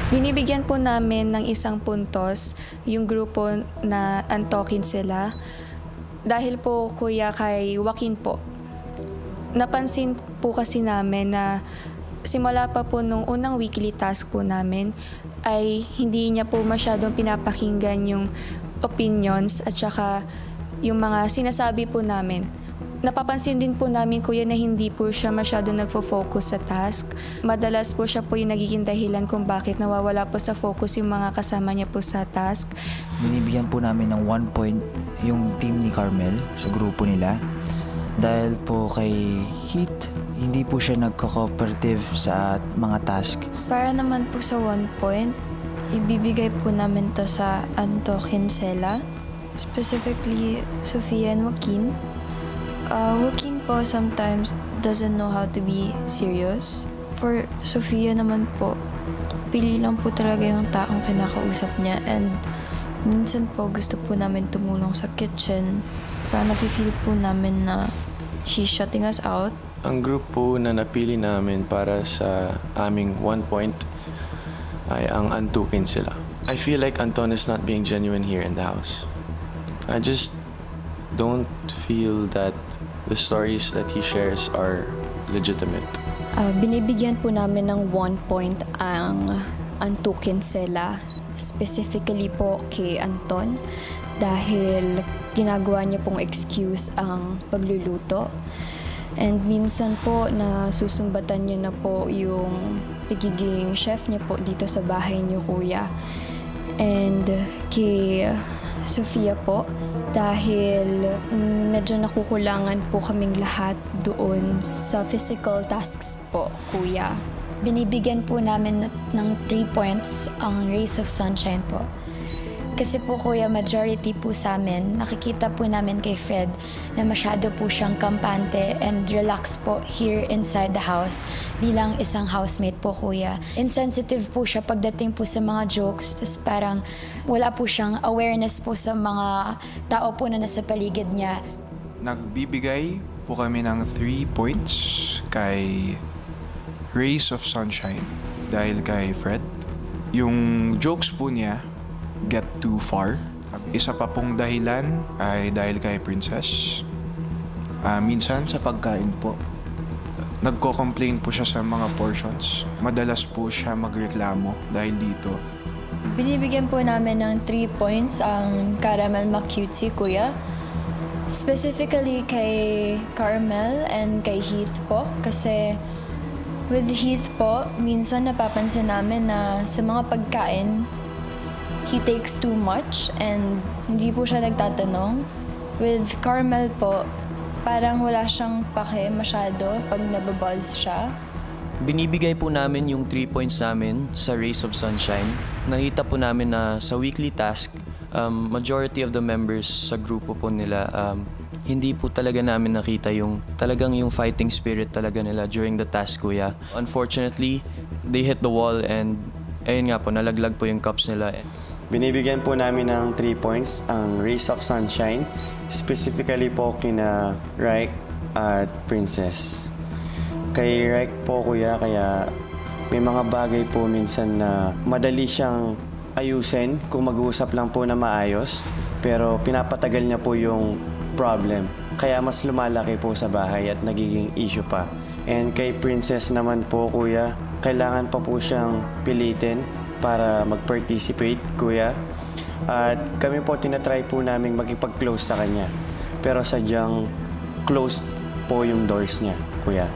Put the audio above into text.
Binibigyan po namin ng isang puntos yung grupo na antokin sila. Dahil po kuya kay Joaquin po, napansin po kasi namin na simula pa po nung unang weekly task po namin ay hindi niya po masyadong pinapakinggan yung opinions at saka yung mga sinasabi po namin. Napapansin din po namin kuya na hindi po siya masyadong nagfo-focus sa task. Madalas po siya po yung nagiging dahilan kung bakit nawawala po sa focus yung mga kasama niya po sa task. Binibigyan po namin ng 1 point yung team ni Carmel sa grupo nila. Dahil po kay Heath, hindi po siya nagko-cooperative sa mga task. Para naman po sa 1 point, ibibigay po namin to sa Antokin Sela, specifically Sofia and Joaquin. Joaquin po sometimes doesn't know how to be serious. For Sofia naman po, pili lang po talaga yung taong kinakausap niya, and minsan po gusto po namin tumulong sa kitchen para nafe-feel po namin na she's shutting us out. Ang group po na napili namin para sa aming 1 point ay ang Antukin Sila. I feel like Anton is not being genuine here in the house. I just don't feel that the stories that he shares are legitimate. Binibigyan po namin ng 1 point ang Antukin Sela, specifically po kay Anton, dahil ginagawa niya pong excuse ang pagluluto. And minsan po na susumbatan niya na po yung pagiging chef niya po dito sa bahay niyo, kuya. And kay Sofia po, dahil medyo nakukulangan po kaming lahat doon sa physical tasks po, kuya. Binibigyan po namin ng 3 points ang Rays of Sunshine po. Kasi po kuya, majority po sa amin, nakikita po namin kay Fred na masyado po siyang kampante and relax po here inside the house bilang isang housemate po kuya. Insensitive po siya pagdating po sa mga jokes, tas parang wala po siyang awareness po sa mga tao po na nasa paligid niya. Nagbibigay po kami ng 3 points kay Rays of Sunshine dahil kay Fred. Yung jokes po niya get too far. Isa pa pong dahilan ay dahil kay Princess. Minsan sa pagkain po, nagko-complain po siya sa mga portions. Madalas po siya magreklamo dahil dito. Binibigyan po namin ng 3 points ang Caramel Macutie, kuya. Specifically kay Carmel and kay Heath po, kasi with Heath po, minsan napapansin namin na sa mga pagkain, he takes too much and hindi po siya nagtatanong. With Carmel po, parang wala siyang pake masyado pag nababuzz siya. Binibigay po namin yung 3 points namin sa Rays of Sunshine. Nakita po namin na sa weekly task, majority of the members sa grupo po nila, hindi po talaga namin nakita yung talagang yung fighting spirit talaga nila during the task, kuya. Unfortunately, they hit the wall and ayun nga po, nalaglag po yung cups nila. Binibigyan po namin ng 3 points ang Rays of Sunshine, specifically po kina Raik at Princess. Kay Raik po, kuya, kaya may mga bagay po minsan na madali siyang ayusin kung mag-uusap lang po na maayos, pero pinapatagal niya po yung problem. Kaya mas lumalaki po sa bahay at nagiging issue pa. And kay Princess naman po, kuya, kailangan pa po siyang pilitin para mag-participate, kuya. At kami po tinatry po namin magipag-close sa kanya. Pero sadyang closed po yung doors niya, kuya.